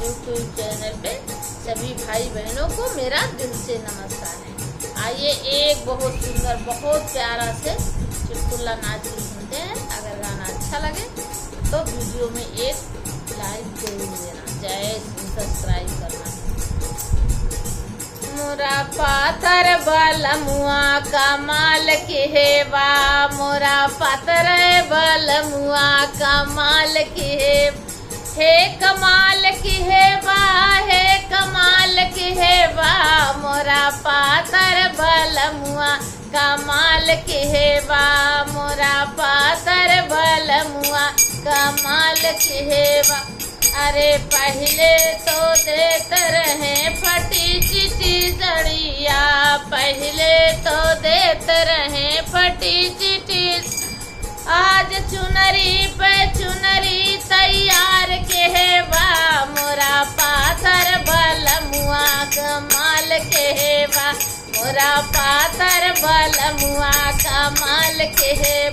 YouTube channel पे सभी भाई बहनों को मेरा दिल से नमस्कार है। आइए एक बहुत सुंदर बहुत प्यारा से चुटकुला नाच सुनते हैं। अगर गाना अच्छा लगे तो वीडियो में एक लाइक जरूर देना। जय श्री, सब्सक्राइब करना। मोरा पाथर बलमुआ कमाल के है बा, मोरा पाथर बलमुआ कमाल के है कमाल की है बा, है कमाल की है बा, मोरा पाथर बलमुआ कमाल की है बा, मोरा पाथर बलमुआ कमाल की है बा। अरे पहले तो देते रहे फटी चिटी जड़िया, पहले तो देते रहे फटी चिटी, आज चुनरी पे चुनरी तैयार के है बा, मोरा पाथर बलमुआ कमाल के है बा, मोरा पाथर बलमुआ कमाल के है।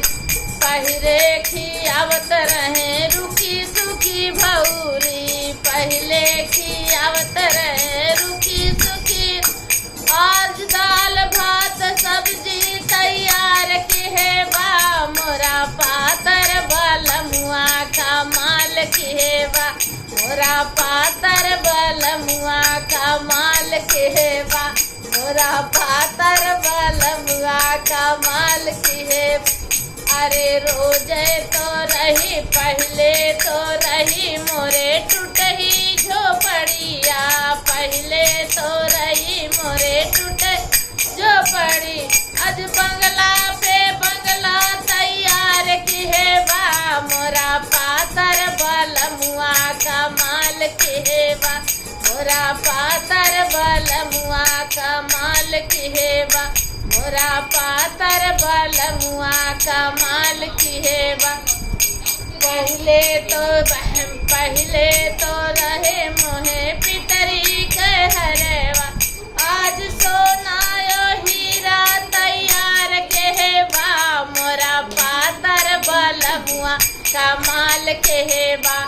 पहले खियावत रहे रुकी सुखी भौरी, पहले खियावत रहे रुकी सुखी, आज दाल भात सब्जी तैयार के है बा, मोरा पाथर बलमुआ कमाल के है बा, मोरा पाथर बलमुआ कमाल के है बा, मोरा पाथर बलमुआ कमाल के है। अरे रोजे तो रही पहले तो रही मोरे टूटही झोपड़िया, पहले तो रही मोरे टूटे झोपड़ी, आज बंगला पे बंगला तैयार की है बा, मोरा पाथर बलमुआ कमाल की है बा, मोरा पाथर बलमुआ कमाल की है बा, मोरा पाथर बलमुआ कमाल की है बा। पहले तो रहे मोहे पितरी के हरेवा, आज सोना यो हीरा तैयार के है बा, मोरा पाथर बलमुआ कमाल के है बा,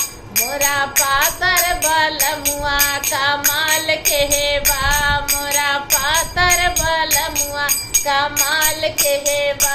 मोरा पाथर बलमुआ कमाल के है बा, मोरा पाथर बलमुआ कमाल के है बा।